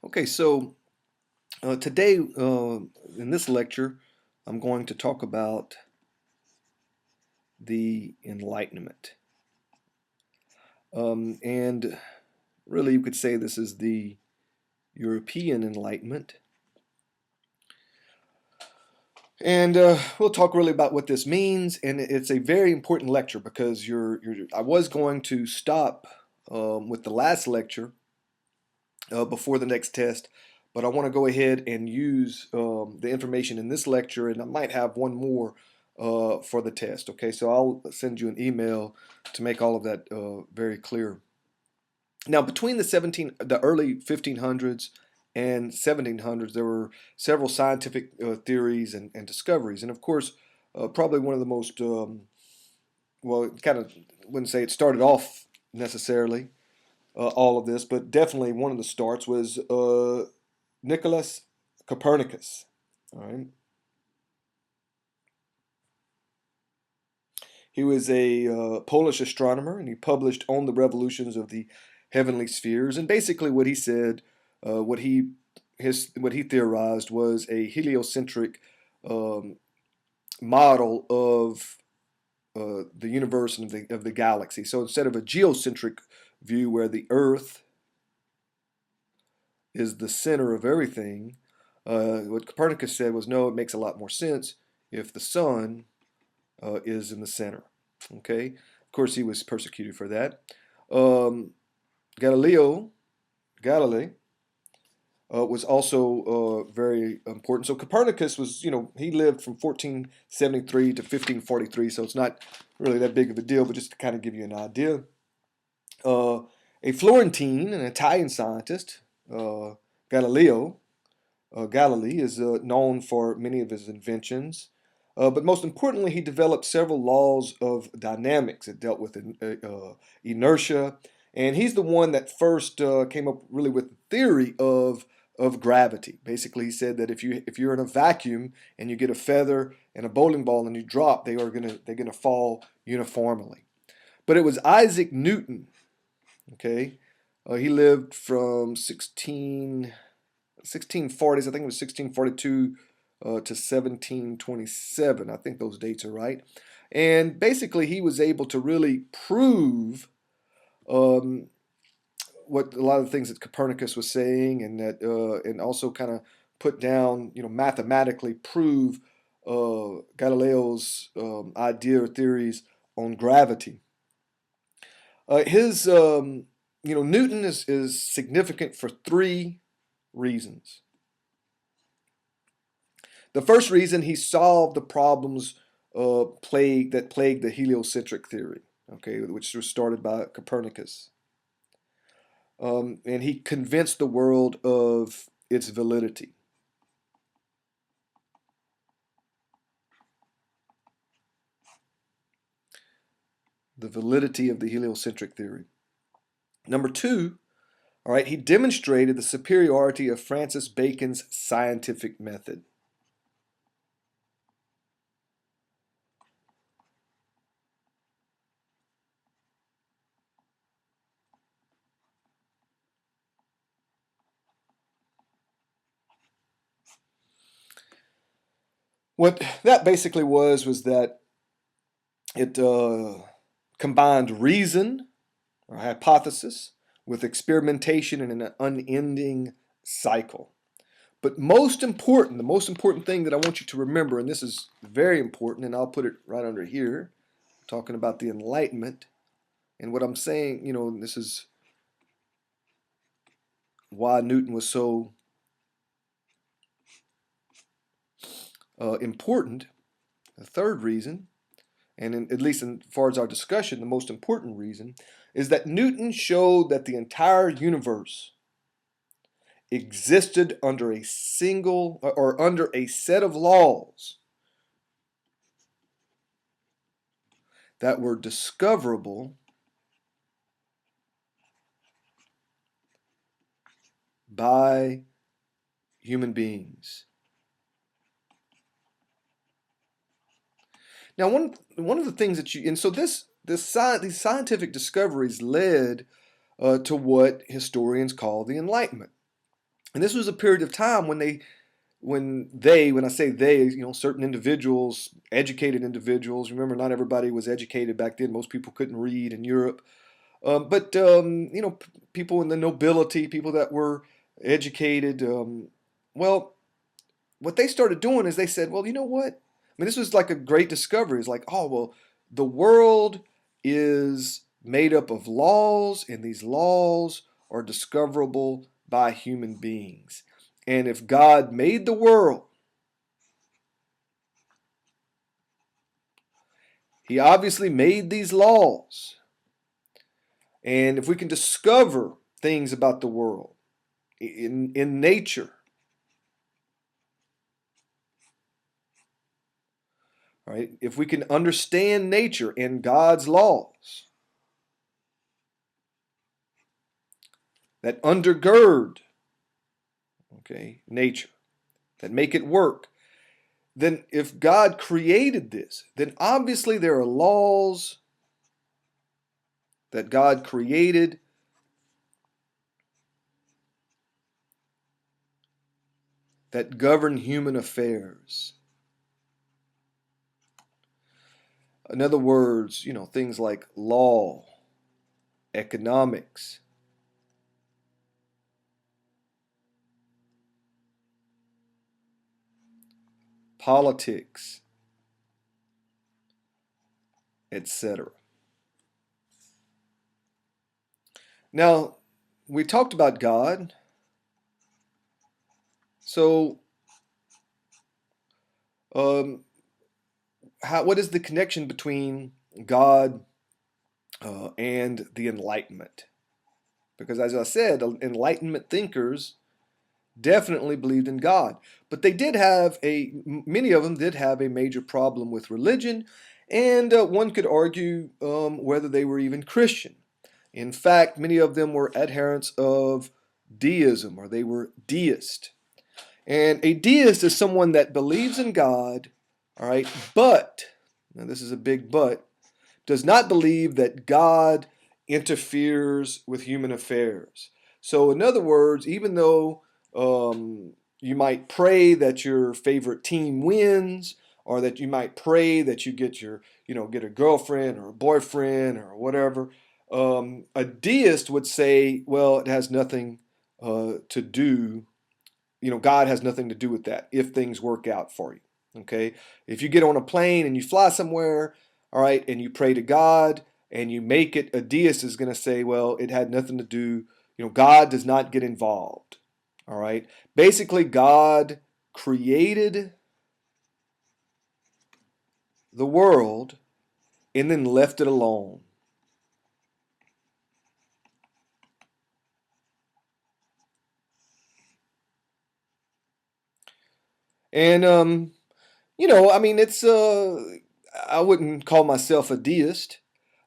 Okay, so today in this lecture, I'm going to talk about the Enlightenment. And really, you could say this is the European Enlightenment. And we'll talk really about what this means. And it's a very important lecture because I was going to stop with the last lecture before the next test, but I want to go ahead and use the information in this lecture, and I might have one more for the test. Okay, so I'll send you an email to make all of that very clear. Now, between the early 1500s and 1700s, there were several scientific theories and discoveries, and of course, probably one of the most well, kind of wouldn't say it started off necessarily all of this, but definitely one of the starts was Nicholas Copernicus. All right, he was a Polish astronomer, and he published on the revolutions of the heavenly spheres. And basically, what he said, what he theorized was a heliocentric um, model of the universe and of the galaxy. So instead of a geocentric view where the Earth is the center of everything, what Copernicus said was no, it makes a lot more sense if the sun is in the center. Okay, of course he was persecuted for that. Um, Galileo Galilei was also very important. So Copernicus was, he lived from 1473 to 1543, so it's not really that big of a deal, but just to kind of give you an idea. Uh, a Florentine, an Italian scientist, Galileo Galilei, is known for many of his inventions. But most importantly, he developed several laws of dynamics. It dealt with inertia, and he's the one that first came up really with the theory of gravity. Basically, he said that if you're in a vacuum and you get a feather and a bowling ball and you drop, they're gonna fall uniformly. But it was Isaac Newton. Okay, he lived from 1640s. I think it was 1642 to 1727. I think those dates are right. And basically, he was able to really prove um, what a lot of the things that Copernicus was saying, and also kind of put down, mathematically prove Galileo's idea or theories on gravity. His Newton is significant for three reasons. The first reason, he solved the problems that plagued the heliocentric theory, okay, which was started by Copernicus. And he convinced the world of its validity. The validity of the heliocentric theory. Number two, all right, he demonstrated the superiority of Francis Bacon's scientific method. What that basically was that it combined reason or hypothesis with experimentation in an unending cycle. But the most important thing that I want you to remember, and this is very important, and I'll put it right under here, talking about the Enlightenment, and what I'm saying, this is why Newton was so important. The third reason, and at least as far as our discussion, the most important reason, is that Newton showed that the entire universe existed under a single or under a set of laws that were discoverable by human beings. Now, one of the things that you and so these scientific discoveries led to what historians call the Enlightenment. And this was a period of time when I say they, certain individuals, educated individuals. Remember, not everybody was educated back then. Most people couldn't read in Europe. But people in the nobility, people that were educated, well, what they started doing is they said, well, you know what? I mean, this was like a great discovery. It's like, oh, well, the world is made up of laws, and these laws are discoverable by human beings. And if God made the world, He obviously made these laws. And if we can discover things about the world in nature, right? If we can understand nature and God's laws that undergird, okay, nature, that make it work, then if God created this, then obviously there are laws that God created that govern human affairs. In other words, things like law, economics, politics, etc. Now, we talked about God. So, um, what is the connection between God and the Enlightenment? Because, as I said, Enlightenment thinkers definitely believed in God, but many of them did have a major problem with religion, and one could argue whether they were even Christian. In fact, many of them were adherents of deism, or they were deist. And a deist is someone that believes in God, all right, but, now this is a big but, does not believe that God interferes with human affairs. So, in other words, even though you might pray that your favorite team wins, or that you might pray that you get a girlfriend or a boyfriend or whatever, a deist would say, well, it has nothing to do God has nothing to do with that if things work out for you. Okay? If you get on a plane and you fly somewhere, all right, and you pray to God and you make it, a deist is going to say, well, it had nothing to do, God does not get involved. All right? Basically, God created the world and then left it alone. And I mean, it's I wouldn't call myself a deist,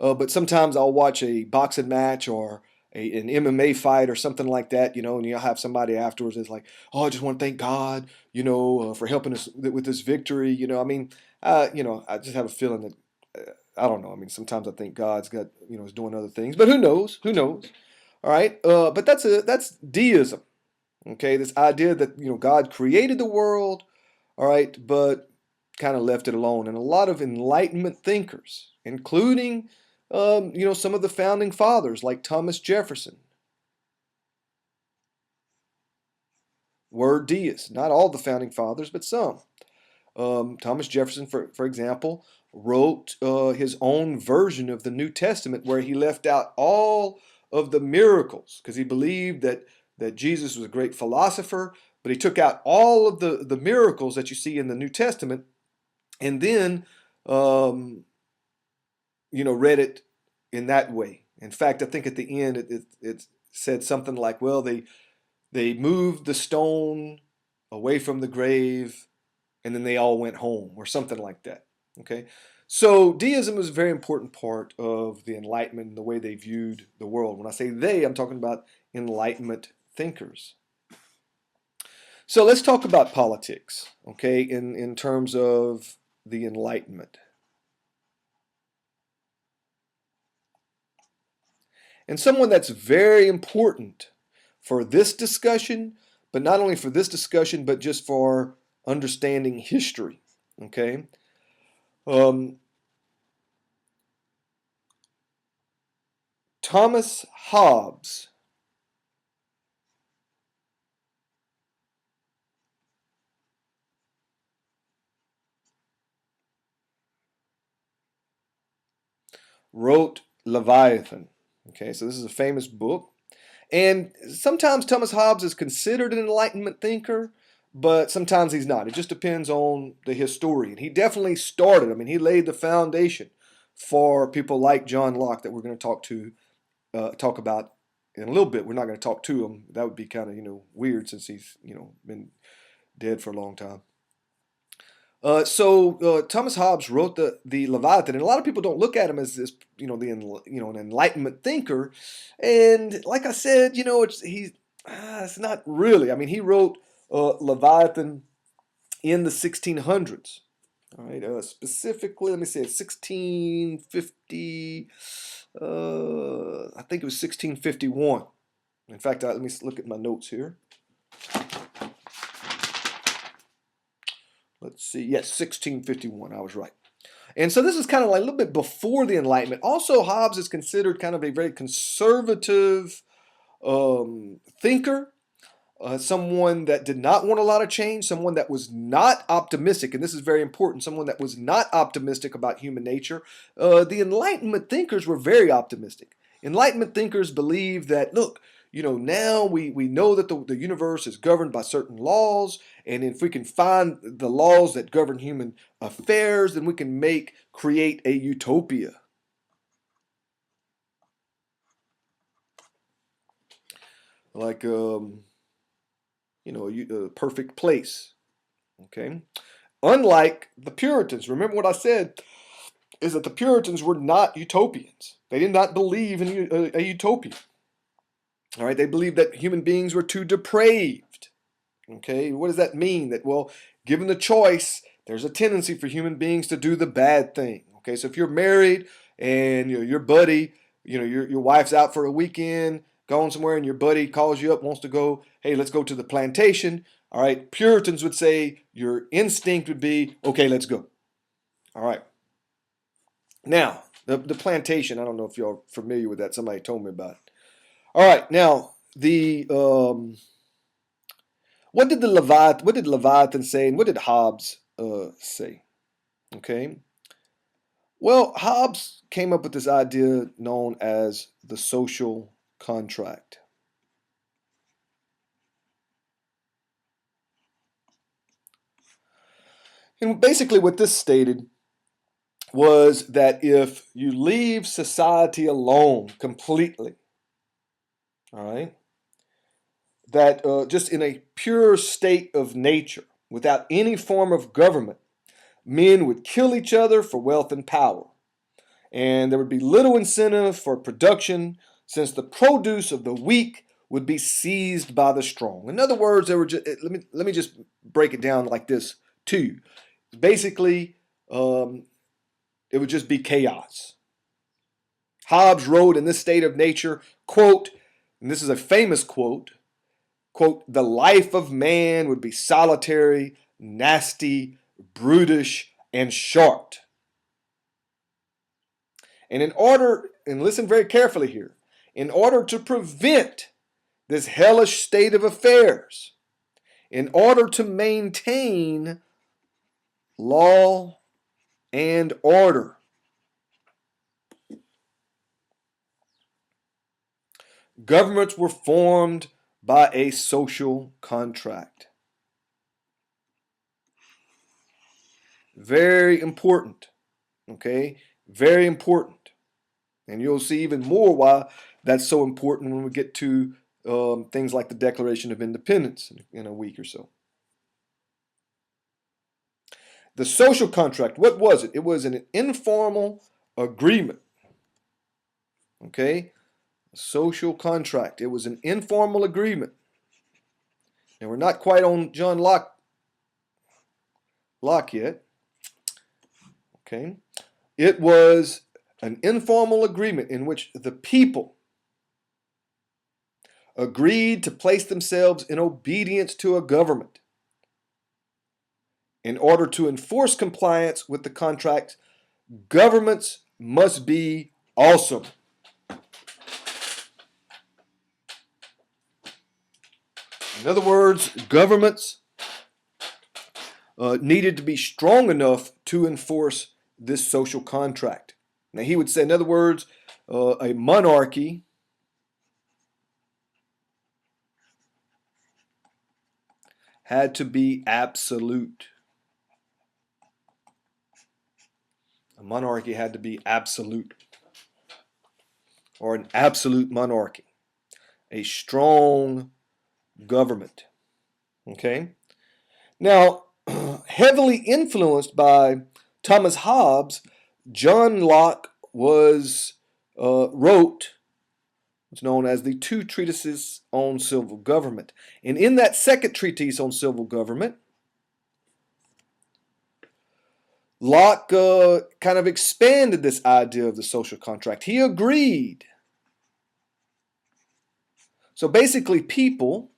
but sometimes I'll watch a boxing match or an MMA fight or something like that, and you'll have somebody afterwards that's like, "Oh, I just want to thank God, for helping us with this victory." I mean, I just have a feeling that I don't know. I mean, sometimes I think God's got, is doing other things, but who knows? Who knows? All right, but that's deism. Okay, this idea that God created the world, all right, but kind of left it alone. And a lot of Enlightenment thinkers, including some of the founding fathers like Thomas Jefferson, were deists. Not all the founding fathers, but some. Thomas Jefferson, for example, wrote his own version of the New Testament where he left out all of the miracles because he believed that Jesus was a great philosopher, but he took out all of the miracles that you see in the New Testament and then, um, read it in that way. In fact, I think at the end it said something like, well, they moved the stone away from the grave and then they all went home or something like that. Okay, so deism is a very important part of the Enlightenment and the way they viewed the world. When I say they, I'm talking about Enlightenment thinkers. So let's talk about politics, okay, in terms of the Enlightenment. And someone that's very important for this discussion, but not only for this discussion, but just for understanding history. Okay. Um, Thomas Hobbes wrote Leviathan. Okay, so this is a famous book. And sometimes Thomas Hobbes is considered an Enlightenment thinker, but sometimes he's not. It just depends on the historian. He definitely started, I mean, he laid the foundation for people like John Locke that we're going to talk about in a little bit. We're not going to talk to him. That would be kind of, weird since he's, been dead for a long time. Thomas Hobbes wrote the Leviathan, and a lot of people don't look at him as this, an Enlightenment thinker. And like I said, it's not really. I mean, he wrote Leviathan in the 1600s. All right, specifically, let me say, 1650. I think it was 1651. In fact, let me look at my notes here. Let's see. Yes, 1651. I was right. And so this is kind of like a little bit before the Enlightenment. Also, Hobbes is considered kind of a very conservative thinker, someone that did not want a lot of change, someone that was not optimistic, and this is very important, someone that was not optimistic about human nature. The Enlightenment thinkers were very optimistic. Enlightenment thinkers believe that, look, now we know that the universe is governed by certain laws, and if we can find the laws that govern human affairs, then we can create a utopia. Like, a perfect place. Okay? Unlike the Puritans, remember what I said is that the Puritans were not utopians. They did not believe in a utopia. All right, they believed that human beings were too depraved. Okay, what does that mean? That, well, given the choice, there's a tendency for human beings to do the bad thing. Okay, so if you're married and your buddy, your wife's out for a weekend, going somewhere, and your buddy calls you up, wants to go, hey, let's go to the plantation. All right, Puritans would say your instinct would be, okay, let's go. All right. Now, the plantation, I don't know if y'all are familiar with that. Somebody told me about it. All right, now what did Leviathan say, and what did Hobbes say? Okay, well, Hobbes came up with this idea known as the social contract. And basically, what this stated was that if you leave society alone completely, all right, that just in a pure state of nature, without any form of government, men would kill each other for wealth and power. And there would be little incentive for production, since the produce of the weak would be seized by the strong. In other words, let me just break it down like this to you. Basically, it would just be chaos. Hobbes wrote in this state of nature, quote, and this is a famous quote, the life of man would be solitary, nasty, brutish, and short. And listen very carefully here, in order to prevent this hellish state of affairs, in order to maintain law and order, governments were formed by a social contract. Very important, okay? Very important. And you'll see even more why that's so important when we get to things like the Declaration of Independence in a week or so. The social contract, what was it? It was an informal agreement. Okay? A social contract. It was an informal agreement. And we're not quite on John Locke yet. Okay? It was an informal agreement in which the people agreed to place themselves in obedience to a government. In order to enforce compliance with the contract, governments must be awesome. In other words, governments needed to be strong enough to enforce this social contract. Now, he would say, in other words, a monarchy had to be absolute. A monarchy had to be absolute, or an absolute monarchy, a strong government. Okay? Now, heavily influenced by Thomas Hobbes, John Locke wrote what's known as the two treatises on civil government. And in that second treatise on civil government, Locke kind of expanded this idea of the social contract. He agreed. So basically, people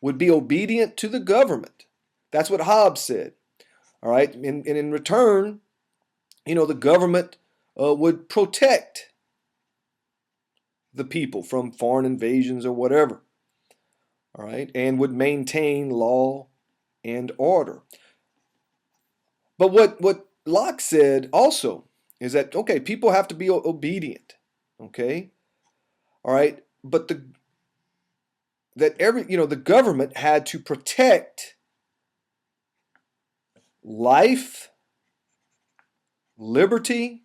would be obedient to the government. That's what Hobbes said. All right, and in return, the government would protect the people from foreign invasions or whatever. All right, and would maintain law and order. But what Locke said also is that, okay, people have to be obedient. Okay, all right, but the government had to protect life, liberty,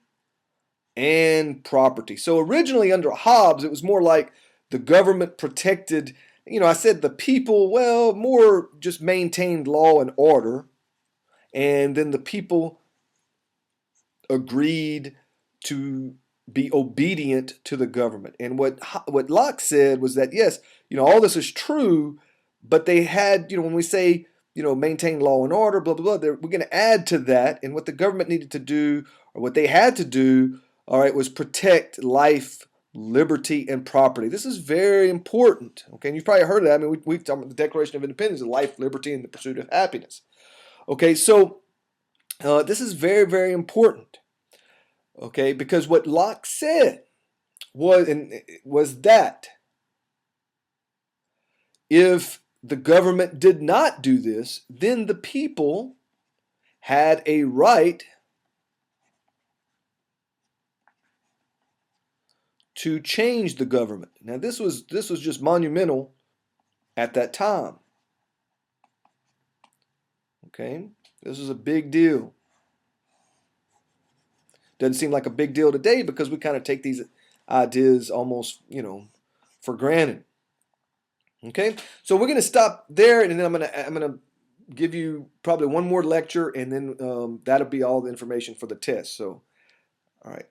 and property. So originally under Hobbes, it was more like the government protected, I said the people, well, more just maintained law and order, and then the people agreed to be obedient to the government. And what Locke said was that, yes, all this is true, but they had, when we say, maintain law and order, blah, blah, blah, we're going to add to that. And what the government needed to do, or what they had to do, all right, was protect life, liberty, and property. This is very important. Okay, and you've probably heard of that. I mean, we've talked about the Declaration of Independence, life, liberty, and the pursuit of happiness. Okay, so this is very, very important. Okay, because what Locke said was that if the government did not do this, then the people had a right to change the government. Now, this was just monumental at that time. Okay, this is a big deal. Doesn't seem like a big deal today because we kind of take these ideas almost, for granted. Okay, so we're going to stop there, and then I'm gonna give you probably one more lecture, and then that'll be all the information for the test. So, all right.